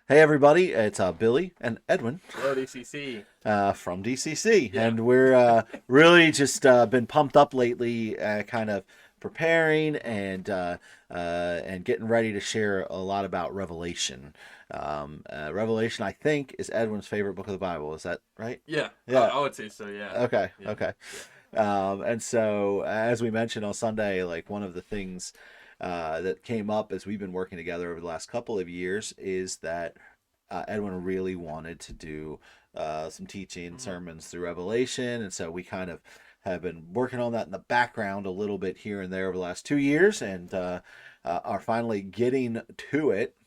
Hey everybody, it's Billy and Edwin Hello, DCC. from DCC, Yeah. and we're really just been pumped up lately, kind of preparing and getting ready to share a lot about Revelation. Revelation, I think, is Edwin's favorite book of the Bible. Is that right? Yeah, I, Yeah. I would say so. Yeah. Okay. Yeah. Okay. Yeah. And so, as we mentioned on Sunday, like one of the things that came up as we've been working together over the last couple of years is that Edwin really wanted to do some teaching hmm sermons through Revelation, and so we kind of have been working on that in the background a little bit here and there over the last 2 years, and are finally getting to it.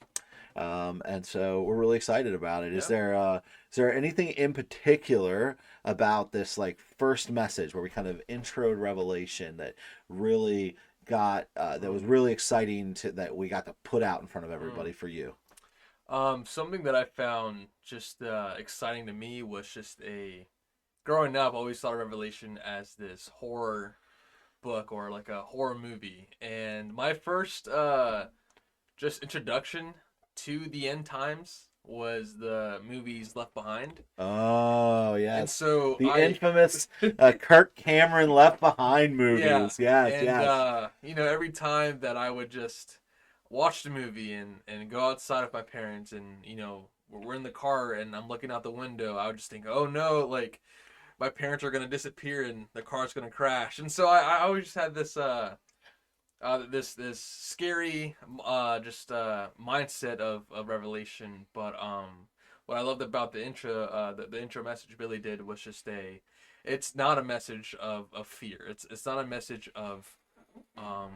And so we're really excited about it. Yeah. Is there anything in particular about this like first message where we kind of introed Revelation that really got that was Mm. really exciting that we got to put out in front of Mm. everybody for you? Something that I found just exciting to me was just a growing up. I always thought of Revelation as this horror book or like a horror movie, and my first just introduction to the end times was the movies Left Behind, Oh and yes, so the I infamous Kirk Cameron Left Behind Yeah, movies. Yes, and yes. every time that I would just watch the movie and go outside with my parents, and we're in the car and I'm looking out the window, I would just think, oh no, like my parents are gonna disappear and the car's gonna crash, and so I always just had this scary just mindset of Revelation, but what I loved about the intro the intro message Billy did was just a it's not a message of fear. It's not a message of um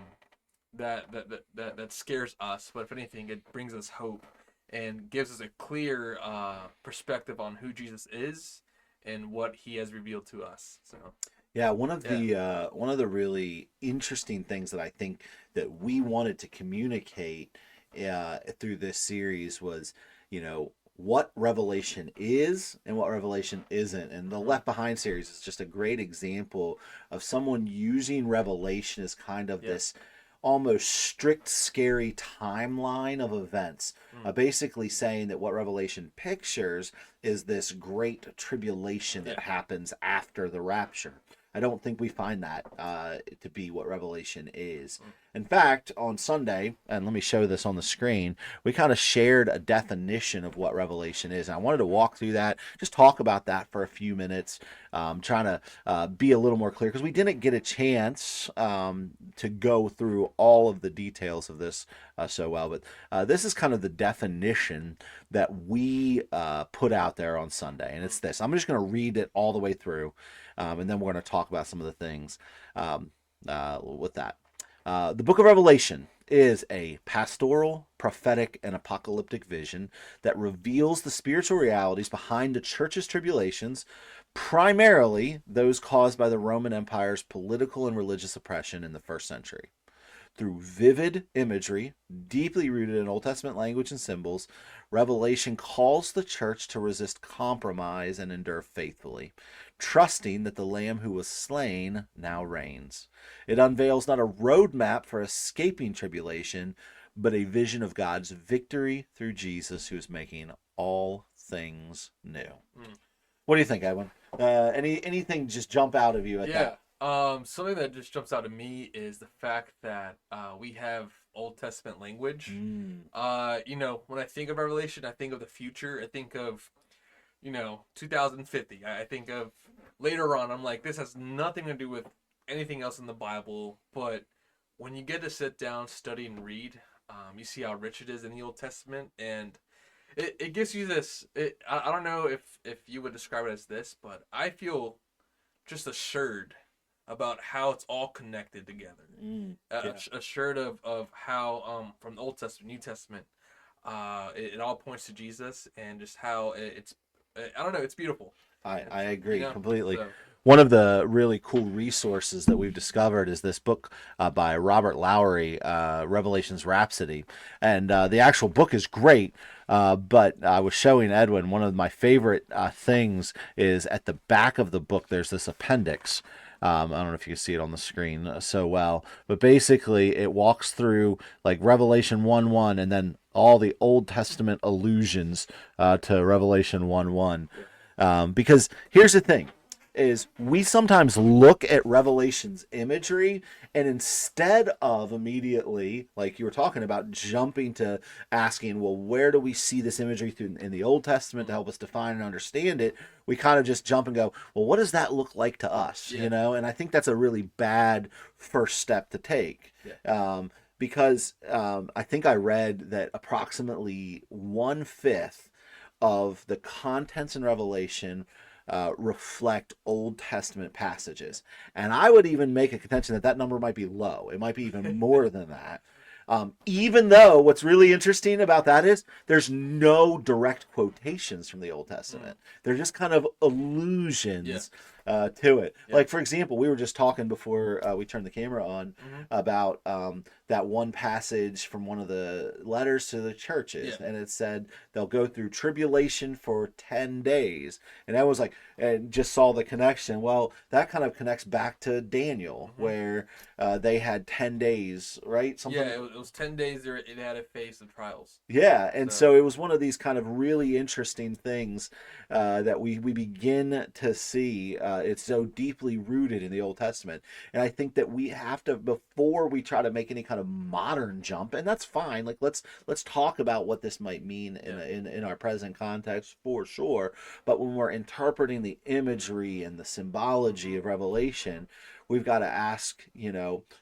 that scares us, but if anything, it brings us hope and gives us a clear perspective on who Jesus is and what he has revealed to us. So Yeah, yeah. one of the really interesting things that I think that we wanted to communicate through this series was, what Revelation is and what Revelation isn't. And the hmm Left Behind series is just a great example of someone using Revelation as kind of Yeah. this almost strict, scary timeline of events. Mm. Basically saying that what Revelation pictures is this great tribulation Yeah. that happens after the rapture. I don't think we find that to be what Revelation is. Mm. In fact, on Sunday, and let me show this on the screen, we kind of shared a definition of what Revelation is. And I wanted to walk through that, just talk about that for a few minutes, trying to be a little more clear because we didn't get a chance to go through all of the details of this so well. But this is kind of the definition that we put out there on Sunday. And Mm. it's this. I'm just going to read it all the way through, and then we're going to talk about some of the things with that. The book of Revelation is a pastoral, prophetic, and apocalyptic vision that reveals the spiritual realities behind the church's tribulations, primarily those caused by the Roman Empire's political and religious oppression in the first century. Through vivid imagery, deeply rooted in Old Testament language and symbols, Revelation calls the church to resist compromise and endure faithfully, trusting that the Lamb who was slain now reigns. It unveils not a roadmap for escaping tribulation, but a vision of God's victory through Jesus, who is making all things new. Mm. What do you think, Edwin? Anything just jump out of you at Yeah. that? Something that just jumps out at me is the fact that we have Old Testament language. Mm, When I think of Revelation, I think of the future. I think of, 2050. I think of later on. I'm like, this has nothing to do with anything else in the Bible. But when you get to sit down, study, and read, you see how rich it is in the Old Testament, and it gives you this. I don't know if you would describe it as this, but I feel just assured about how it's all connected together. yeah. Assured of how from the Old Testament, New Testament, it all points to Jesus and just how it's I don't know, it's beautiful. I It's, agree completely. so One of the really cool resources that we've discovered is this book by Robert Lowry, Revelation's Rhapsody. And the actual book is great, but I was showing Edwin one of my favorite things is at the back of the book, there's this appendix. I don't know if you can see it on the screen so well, but basically it walks through like Revelation 1:1 and then all the Old Testament allusions to Revelation 1:1. Yeah. Because here's the thing is we sometimes look at Revelation's imagery, and instead of immediately, like you were talking about, jumping to asking, well, where do we see this imagery through in the Old Testament to Mm. help us define and understand it, we kind of just jump and go, well, what does that look like to us, Yeah. and I think that's a really bad first step to take. Yeah. Because I think I read that approximately 1/5 of the contents in Revelation reflect Old Testament passages. And I would even make a contention that that number might be low. It might be even more than that. Even though what's really interesting about that is there's no direct quotations from the Old Mm. Testament. They're just kind of Yeah. allusions to it. Yeah. Like, for example, we were just talking before we turned the camera on Mm-hmm. about that one passage from one of the letters to the churches. Yeah. And it said they'll go through tribulation for 10 days. And I was like, and just saw the connection. Well, that kind of connects back to Daniel, Mm-hmm. where they had 10 days, right? Yeah, Something. it was 10 days. There, it had to face the trials. Yeah, and So so it was one of these kind of really interesting things that we begin to see. It's so deeply rooted in the Old Testament, and I think that we have to, before we try to make any kind of modern jump, and that's fine. Like let's talk about what this might mean yeah. in our present context for sure. But when we're interpreting the imagery and the symbology of Revelation, we've got to ask,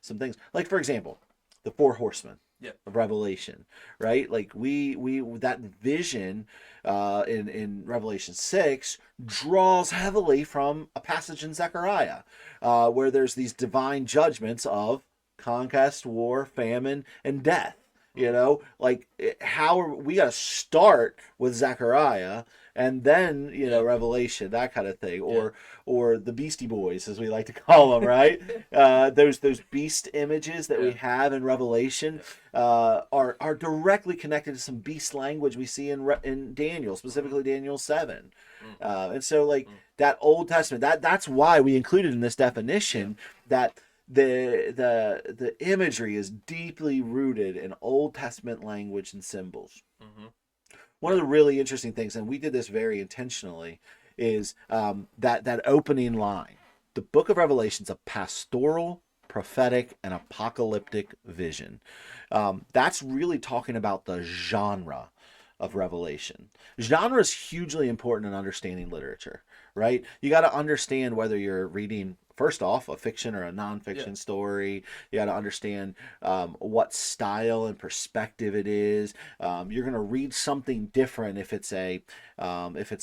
some things. Like, for example, the four horsemen Yeah. of Revelation, right? Like we that vision in Revelation 6 draws heavily from a passage in Zechariah, where there's these divine judgments of conquest, war, famine, and death. Mm. Like how are we got to start with Zechariah and then Yeah. Revelation, that kind of thing, Yeah. or the Beastie Boys as we like to call them, right? Those beast images that we Yeah. have in Revelation Yeah. are directly connected to some beast language we see in Daniel, Mm-hmm. specifically Daniel 7. Mm. And so, like, Mm. that Old Testament, that's why we included in this Yeah. definition that the imagery is deeply rooted in Old Testament language and symbols. Mm-hmm. One of Yeah. the really interesting things, and we did this very intentionally, is that opening line. The Book of Revelation is a pastoral, prophetic, and apocalyptic vision. That's really talking about the genre of Revelation. Genre is hugely important in understanding literature, right? You got to understand whether you're reading, first off, a fiction or a Yeah. nonfiction story. You got to understand what style and perspective it is. You're going to read something different if it's a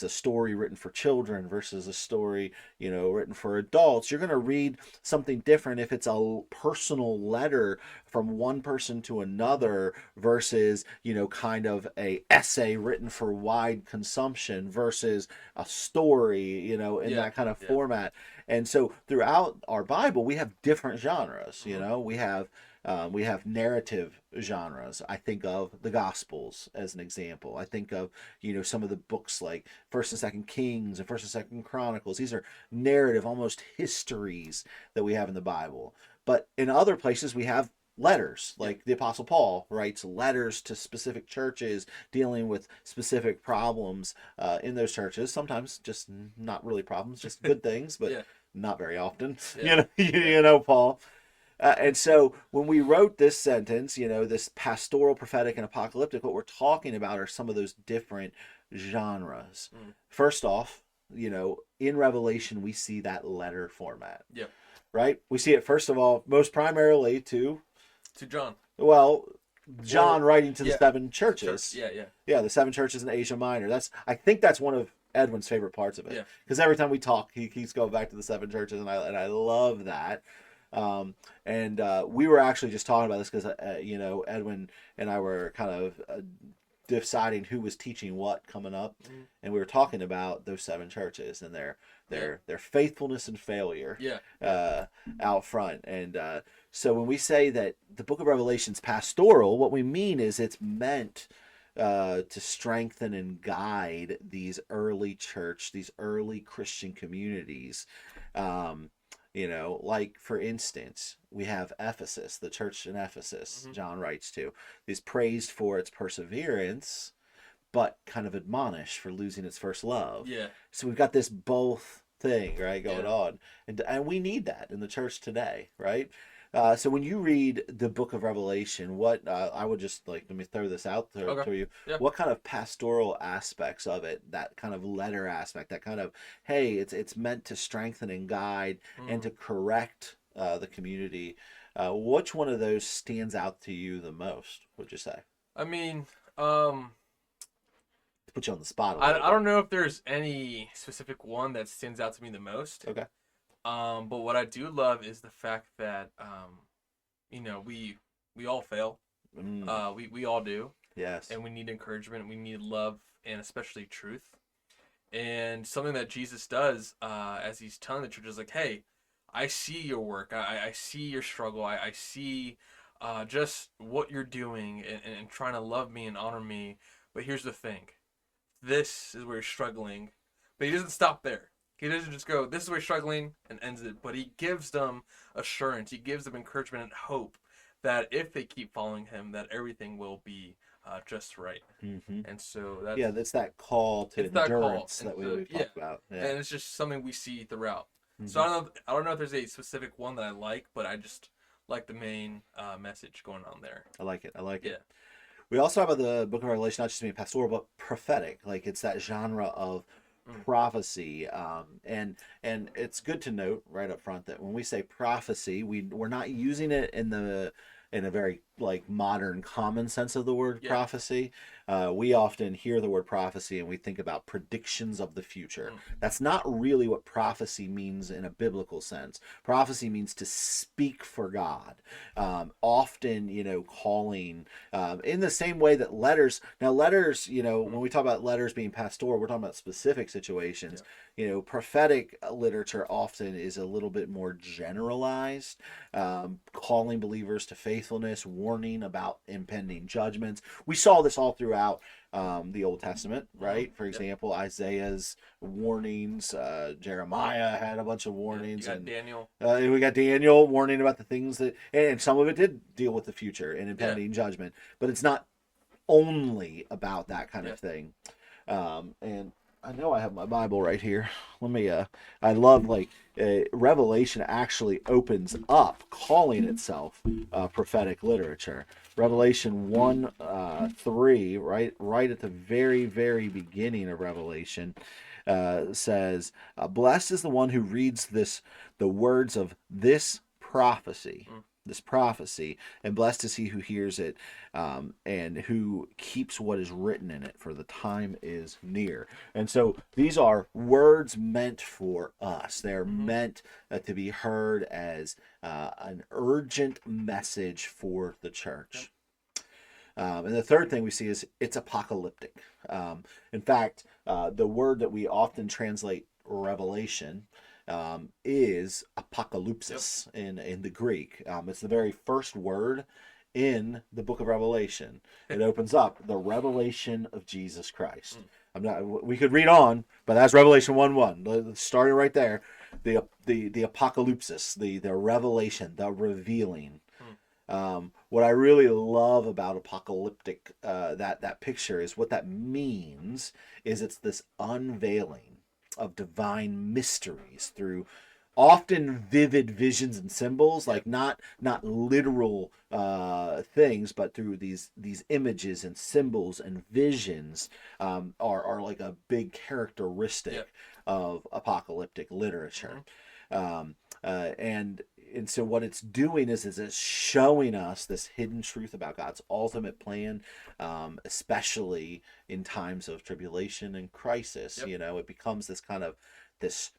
story written for children versus a story written for adults. You're going to read something different if it's a personal letter from one person to another versus kind of a essay written for wide consumption versus a story in Yeah. that kind of Yeah. format. And so throughout our Bible we have different genres. Mm-hmm. We have narrative genres. I think of the Gospels as an example. I think of some of the books like First and Second Kings and First and Second Chronicles. These are narrative, almost histories that we have in the Bible. But in other places we have letters, Yeah. like the Apostle Paul writes letters to specific churches dealing with specific problems in those churches. Sometimes just not really problems, just good things, but Yeah. not very often. Yeah. Yeah. Paul. And so when we wrote this sentence, this pastoral, prophetic, and apocalyptic, what we're talking about are some of those different genres. Mm. First off, in Revelation, we see that letter format, Yeah. right? We see it, first of all, most primarily To John. well, John Or writing to the yeah. seven Church. churches. Yeah. Yeah. Yeah, the seven churches in Asia Minor. I think that's one of Edwin's favorite parts of it. Yeah. Because every time we talk, he keeps going back to the seven churches, and I love that. And we were actually just talking about this because Edwin and I were kind of deciding who was teaching what coming up, Mm. and we were talking about those seven churches and their faithfulness and failure Yeah. out front. And so when we say that the Book of Revelation's pastoral, what we mean is it's meant to strengthen and guide these early church, these early Christian communities. Um, Like for instance, we have Ephesus, the church in Ephesus, Hmm. John writes to, is praised for its perseverance, but kind of admonished for losing its first love. Yeah. So we've got this both thing, right, going Yeah. on. And we need that in the church today, right? So when you read the book of Revelation, what I would just like, let me throw this out there Okay. to you. Yeah. What kind of pastoral aspects of it, that kind of letter aspect, that kind of, hey, it's meant to strengthen and guide and Mm. to correct the community. Which one of those stands out to you the most, would you say? I mean, um, To put you on the spot a I little I bit. don't know if there's any specific one that stands out to me the most. Okay. But what I do love is the fact that we all fail. Mm, We all do, yes. and we need encouragement. We need love, and especially truth. And something that Jesus does, as he's telling the church, is like, "Hey, I see your work. I see your struggle. I see just what you're doing and trying to love me and honor me. But here's the thing: this is where you're struggling." But he doesn't stop there. He doesn't just go, "This is where you're struggling," and ends it. But he gives them assurance. He gives them encouragement and hope that if they keep following him, that everything will be just right. Hmm. And so that's Yeah, that's that call to it's that call. endurance And that so we've yeah, talked about. Yeah. and it's just something we see throughout. So Hmm. I don't know if there's a specific one that I like, but I just like the main message going on there. I like it. I like it. Yeah. We also have the book of Revelation, not just being pastoral, but prophetic. Like it's that genre of Mm. prophecy. And it's good to note right up front that when we say prophecy, we're not using it in a very like modern common sense of the word Yeah. prophecy. We often hear the word prophecy and we think about predictions of the future. Mm. That's not really what prophecy means in a biblical sense. Prophecy means to speak for God, often calling, in the same way that letters. Now, letters, Mm. when we talk about letters being pastoral, we're talking about specific Yeah. situations. Prophetic literature often is a little bit more generalized, calling believers to faithfulness, warning about impending judgments. We saw this all throughout the Old Testament, Mm-hmm. right? For Yep. example, Isaiah's warnings, Jeremiah had a bunch of Yeah. You warnings, got and Daniel. we got Daniel warning about the things that, and some of it did deal with the future and Yeah. impending judgment, but it's not only about that kind Yeah. of thing. And I know I have my Bible right here. Let me. I love like Revelation actually opens up calling itself prophetic literature. Mm. Revelation 1:3, right at the very beginning of Revelation, says, "Blessed is the one who reads the words of this prophecy." Mm. This prophecy, and blessed is he who hears it, and who keeps what is written in it, for the time is near. And so these are words meant for us. They're Mm-hmm. meant to be heard as an urgent message for the Yep. church. And the third thing we see is it's apocalyptic. In fact, the word that we often translate revelation is Yep. apocalypsis in the Greek. It's the very first word in the book of Revelation. It opens up the revelation of Jesus Christ. Mm. I'm not. We could read on, but that's Revelation 1:1. Starting right there, the apocalypsis, the revelation, the revealing. Mm. What I really love about apocalyptic, that picture, is what that means is it's this unveiling of divine mysteries through often vivid visions and symbols, Yep. like not literal things, but through these images and symbols and visions, are like a big Yep. characteristic of apocalyptic literature. Mm-hmm. um, and so what it's doing is it's showing us this hidden truth about God's ultimate plan, especially in times of tribulation and crisis. Yep. It becomes this kind of this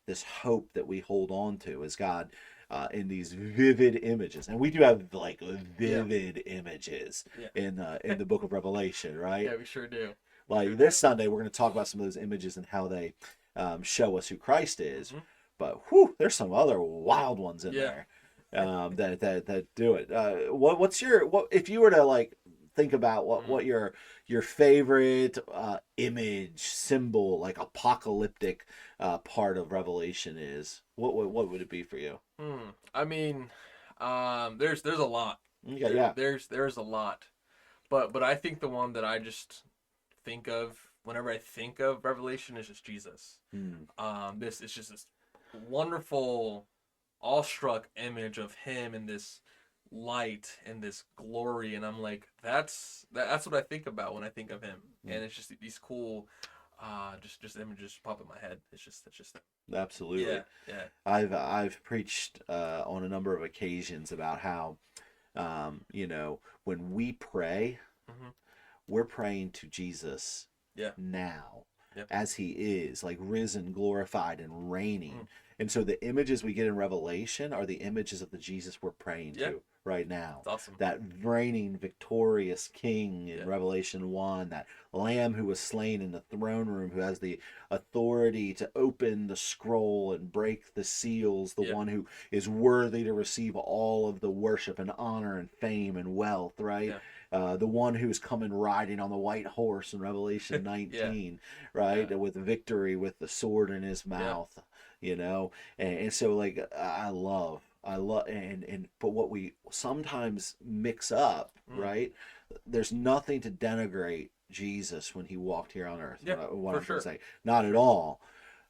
hope that we hold on to as God, in these vivid images, and we do have like Yeah. vivid images Yeah. in the Book of Revelation, right? Yeah. We sure do. We sure Like do. this Sunday, we're going to talk about some of those images and how they show us who Christ is. Mm-hmm. But whew, there's some other wild ones in Yeah. there, that do it. What's your, what if you were to like think about what Mm-hmm. what your favorite image, symbol, like apocalyptic part of Revelation is, what would it be for you? I mean, there's a lot. Yeah, yeah. There's a lot, but I think the one that I just think of whenever I think of Revelation is just Jesus. Mm. This is just this wonderful, awestruck image of him in this light and this glory, and I'm like, that's what I think about when I think of him, Mm. and it's just these cool, just images pop in my head. It's just Absolutely. yeah, yeah, I've preached on a number of occasions about how when we pray, hmm we're praying to Jesus yeah, now yep, as he is, like risen, glorified, and mm, reigning. And so the images we get in Revelation are the images of the Jesus we're praying yeah, to right now. it's awesome. That reigning, victorious king in Yeah, Revelation 1, that lamb who was slain in the throne room, who has the authority to open the scroll and break the seals, the yeah, one who is worthy to receive all of the worship and honor and fame and wealth, right? yeah, The one who's coming riding on the white horse in Revelation yeah, 19, yeah, right? With victory, with the sword in his yeah, mouth, and so like I love, but what we sometimes mix up, mm, right? There's nothing to denigrate Jesus when he walked here on earth. yeah, What for I'm trying to sure, say, not for at sure. all.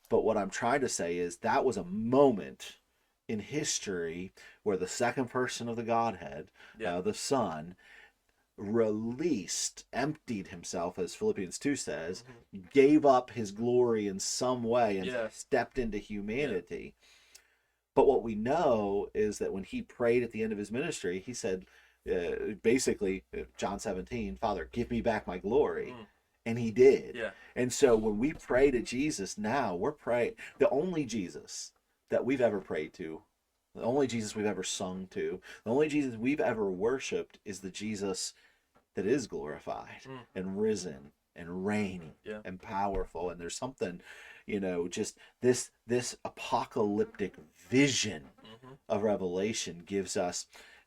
But what I'm trying to say is that was a moment in history where the second person of the Godhead, Yeah, the Son, released, emptied himself, as Philippians 2 says, hmm gave up his glory in some way and yeah, stepped into yeah, humanity. But what we know is that when he prayed at the end of his ministry, he said, basically, John 17, Father, give me back my glory. mm, And he did. yeah, And so when we pray to Jesus now, we're praying the only Jesus that we've ever prayed to, the only Jesus we've ever sung to, the only Jesus we've ever worshiped is the Jesus that is glorified mm, and risen and reigning yeah, and powerful. And there's something, just this apocalyptic vision hmm of Revelation gives us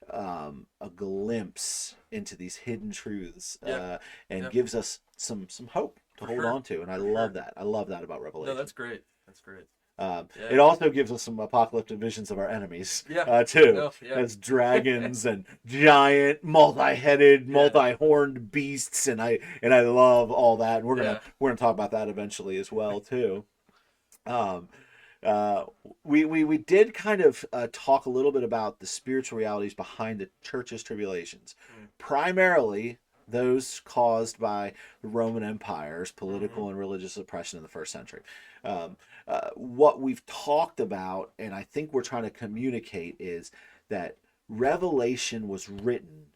a glimpse into these hidden truths, yeah, and yeah, gives us some hope to for hold sure, on to. And I for love sure. that. I love that about No, Revelation. that's great. That's great. It Yeah, also gives us some apocalyptic visions of our enemies, yeah, too, no, yeah, as dragons and giant, multi-headed, yeah, multi-horned beasts, and I love all that. And we're gonna yeah, we're gonna talk about that eventually as well, too. Um, uh, we did kind of talk a little bit about the spiritual realities behind the church's tribulations, mm, primarily those caused by the Roman Empire's hmm political and religious oppression in the first century. Um, what we've talked about, and I think we're trying to communicate, is that Revelation was written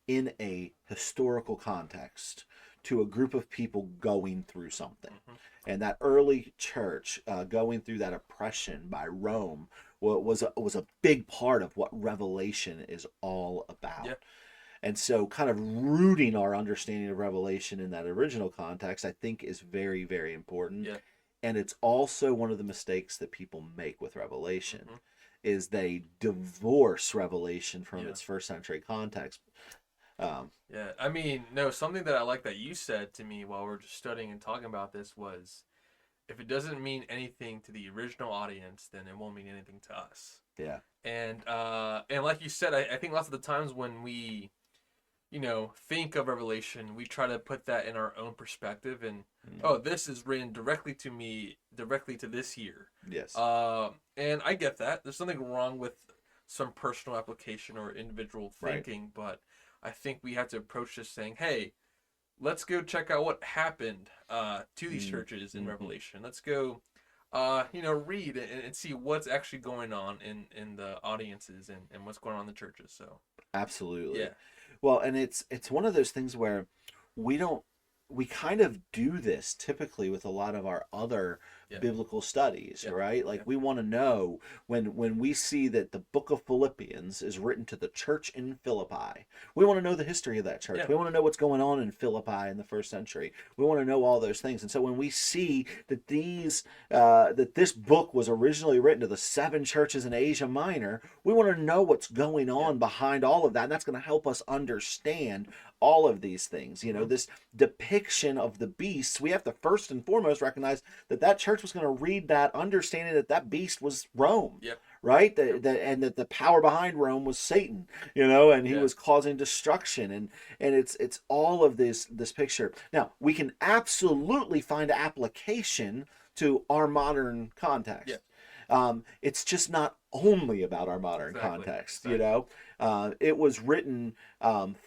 in a historical context to a group of people going through something. hmm And that early church going through that oppression by Rome was a big part of what Revelation is all yeah, about. And so, kind of rooting our understanding of Revelation in that original context, I think, is very, very important. yeah, And it's also one of the mistakes that people make with Revelation hmm is they divorce Revelation from yeah. its first century context. Um, Yeah, I mean, no, something that I like that you said to me while we are just studying and talking about this was if it doesn't mean anything to the original audience, then it won't mean anything to us. yeah. And like you said, I think lots of the times when we, think of Revelation, we try to put that in our own perspective and Mm. oh, this is written directly to me, directly to this year. Yes. And I get that. There's nothing wrong with some personal application or individual Right. thinking, but I think we have to approach this saying, hey, let's go check out what happened to these Mm. churches in Hmm. Revelation. Let's go, read and see what's actually going on in the audiences and what's going on in the churches. So, Absolutely. yeah, Well, and it's one of those things where we don't we kind of do this typically with a lot of our other yeah, biblical studies, yeah, right? Like yeah, we want to know when we see that the book of Philippians is written to the church in Philippi. We want to know the history of that church. yeah, We want to know what's going on in Philippi in the first century. We want to know all those things. And so when we see that this book was originally written to the seven churches in Asia Minor, we want to know what's going yeah, on behind all of that. And that's going to help us understand all of these things. You know, Mm-hmm. this depiction of the beasts. We have to first and foremost recognize that that church was going to read that, understanding that that beast was Rome, Yep. right? Yep. And that the power behind Rome was Satan, you know, and he Yeah. was causing destruction, and it's all of this picture. Now we can absolutely find application to our modern Yeah. context. It's just not only about our modern Exactly. context, you Exactly. know. It was written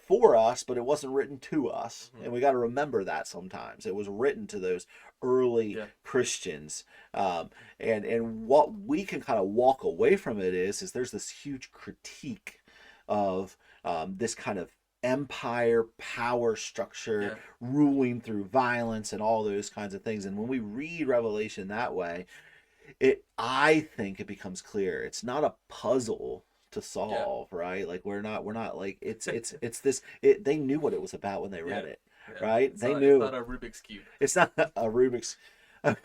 for us, but it wasn't written to us, Mm-hmm. and we got to remember that sometimes. It was written to those early Yeah. Christians, and what we can kind of walk away from it is there's this huge critique of this kind of empire power structure Yeah. ruling through violence and all those kinds of things. And when we read Revelation that way, it I think it becomes clear it's not a puzzle to Yeah. solve, right? Like we're not like it's this they knew what it was about when they read Yeah. it, Yeah. right? It's They not. It's knew not a Rubik's cube. it's not a Rubik's. Have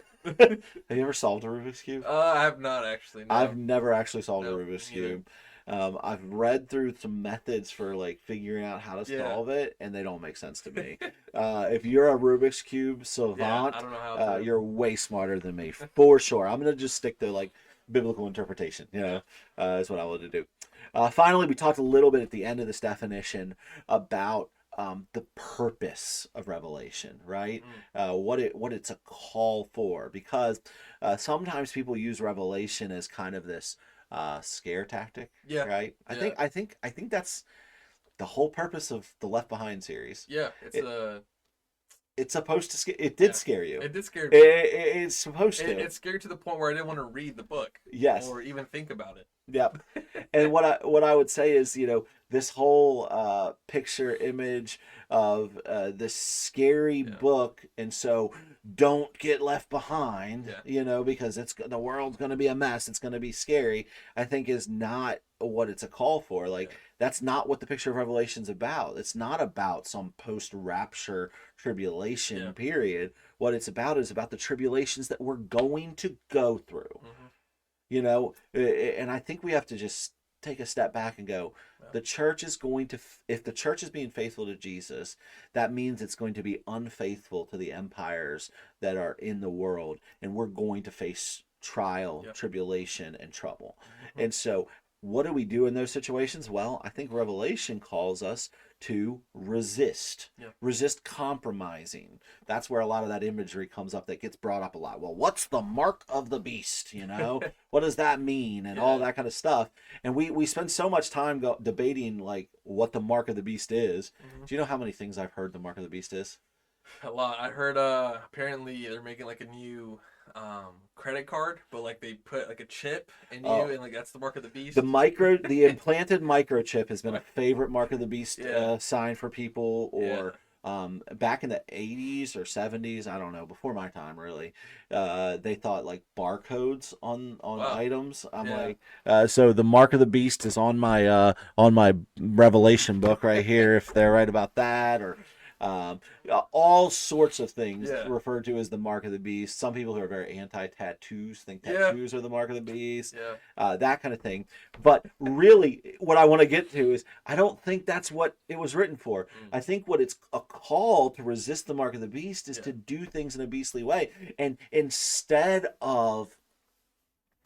you ever solved a Rubik's cube? I have not actually. I've No. never actually solved a No. Rubik's Me neither. cube. I've read through some methods for like figuring out how to Yeah. solve it, and they don't make sense to me. If you're a Rubik's cube Yeah. I savant, don't know how to. you're way smarter than me for sure. I'm gonna just stick to like biblical interpretation. You Yeah. know, is what I want to do. Finally, we talked a little bit at the end of this definition about the purpose of Revelation, right? Mm. What it's a call for, because sometimes people use Revelation as kind of this scare tactic, Yeah. right? I Yeah. think I think I think that's the whole purpose of the Left Behind series. Yeah. It's It a. it's supposed to scare. It did Yeah. scare you. It did scare It, me. it's supposed to. It scared to the point where I didn't want to read the book Yes. or even think about it. Yep. And what I would say is, you know, this whole picture image of this scary Yeah. book, and so don't get left behind, Yeah. you know, because the world's going to be a mess. It's going to be scary. I think is not what it's a call for. Like Yeah. that's not what the picture of Revelation's about. It's not about some post-rapture Yeah. tribulation period. What it's about is about the tribulations that we're going to go through, Mm-hmm. you know. And I think we have to just take a step back and go, Yeah. the church is going to, if the church is being faithful to Jesus, that means it's going to be unfaithful to the empires that are in the world, and we're going to face trial, Yep. tribulation, and trouble. Mm-hmm. And so what do we do in those situations? Well, I think Revelation calls us to resist. Yep. Resist compromising. That's where a lot of that imagery comes up that gets brought up a lot. Well, what's the mark of the beast? You know, what does that mean? And all Yeah. that kind of stuff. And we spend so much time debating like what the mark of the beast is. Mm-hmm. Do you know how many things I've heard the mark of the beast is? A lot. I heard apparently they're making like a new credit card, but like they put like a chip in you Oh, and like that's the mark of the beast. the implanted microchip has been a favorite mark of the beast Yeah. sign for people, Yeah. or back in the 80s or 70s, I don't know, before my time really, they thought like barcodes on Wow. items. I'm Yeah. like, so the mark of the beast is on my Revelation book right here, if they're right about that, or all sorts of things Yeah. referred to as the mark of the beast. Some people who are very anti-tattoos think Yeah. tattoos are the mark of the beast, Yeah. that kind of thing. But really, what I want to get to is I don't think that's what it was written for. Mm. I think what it's a call to resist the mark of the beast is Yeah. to do things in a beastly way. And instead of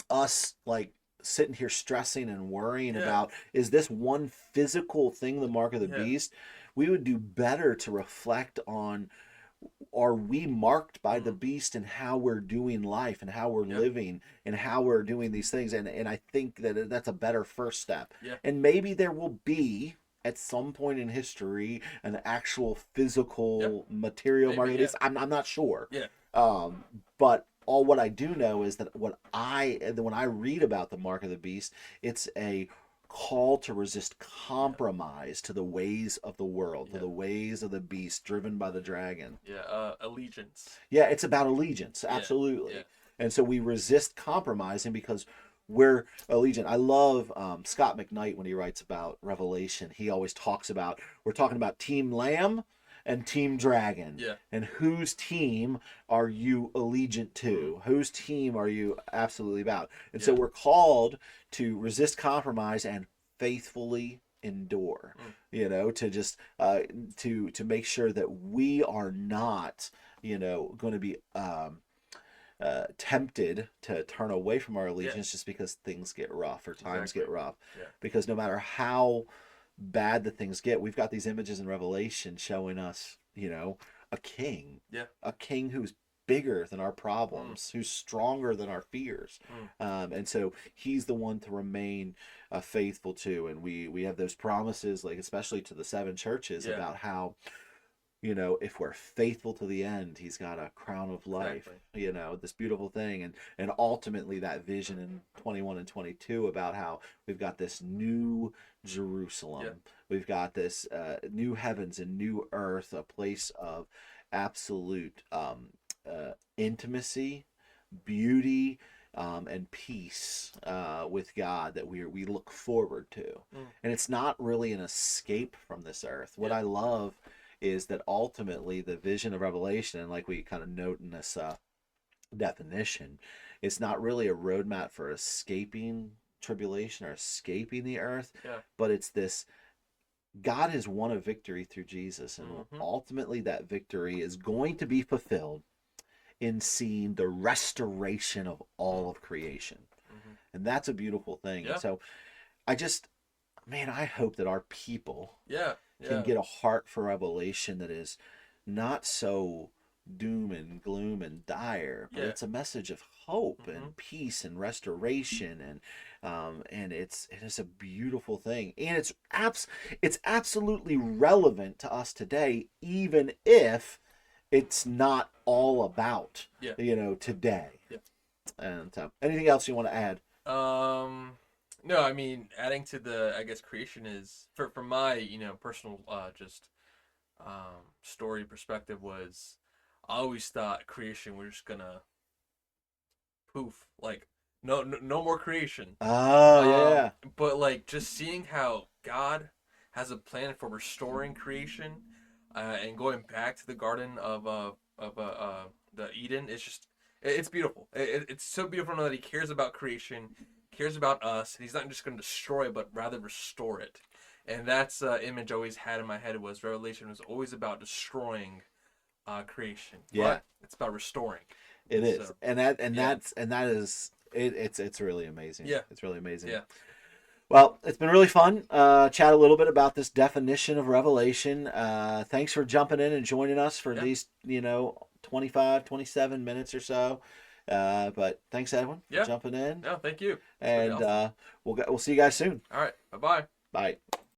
us like sitting here stressing and worrying Yeah. about is this one physical thing the mark of the Yeah. beast, we would do better to reflect on, are we marked by the Mm. beast and how we're doing life and how we're Yep. living and how we're doing these things. And I think that that's a better first step. Yeah. And maybe there will be at some point in history an actual physical material Maybe, mark of the yeah. beast. I'm not sure. Yeah. But all what I do know is that when I read about the mark of the beast, it's a call to resist compromise to the ways of the world, to Yeah. the ways of the beast driven by the dragon. Yeah. Allegiance. Yeah, it's about allegiance, Yeah. absolutely. Yeah. And so we resist compromising because we're allegiant. I love Scott McKnight when he writes about Revelation. He always talks about, we're talking about Team Lamb and Team Dragon. Yeah. And whose team are you allegiant to? Whose team are you absolutely about? And so Yeah. we're called to resist compromise and faithfully endure, Mm. to just to make sure that we are not, going to be tempted to turn away from our Yeah. allegiance just because things get rough or times Exactly. get rough. Yeah. Because no matter how bad the things get, we've got these images in Revelation showing us, a king, Yeah. a king who's bigger than our Mm. problems, who's stronger than our fears. Mm. And so he's the one to remain faithful to. And we have those promises, like especially to the seven churches, Yeah. about how, if we're faithful to the end, he's got a crown of life, Exactly. this beautiful thing. And ultimately that vision in 21 and 22 about how we've got this new Jerusalem. Yeah. We've got this new heavens and new earth, a place of absolute intimacy, beauty, and peace with God that we look forward to. Mm. And it's not really an escape from this earth. What Yeah. I love is that ultimately the vision of Revelation, and like we kind of note in this definition, it's not really a roadmap for escaping tribulation or escaping the earth, Yeah. but it's this: God has won a victory through Jesus, and Mm-hmm. ultimately that victory is going to be fulfilled in seeing the restoration of Mm. all of creation. Mm-hmm. And that's a beautiful thing. And Yeah. so I just, man, I hope that our people Yeah. can Yeah. get a heart for Revelation that is not so doom and gloom and dire, but Yeah. it's a message of hope Mm-hmm. and peace and restoration, and it is a beautiful thing, and it's absolutely relevant to us today, even if it's not all about Yeah. today. Yeah. And anything else you want to add? No, I mean, adding to the, I guess, creation is for my, personal, just story perspective was, I always thought creation was just gonna poof, like no more creation. Oh Um, yeah, but like just seeing how God has a plan for restoring creation, and going back to the Garden of the Eden, it's just it's beautiful. It's so beautiful to know that He cares about creation, cares about us, and He's not just going to destroy it, but rather restore it. And that's image I always had in my head was Revelation was always about destroying creation, yeah. but it's about restoring. It is, So yeah, and that is it. It's really amazing. yeah, It's really amazing. yeah, Well, it's been really fun. Chat a little bit about this definition of Revelation. Thanks for jumping in and joining us for yeah, these 25, 27 minutes or so. But thanks, Edwin, for yeah. jumping in, No, thank you. It's been and awesome. we'll see you guys soon. All right, bye bye. Bye.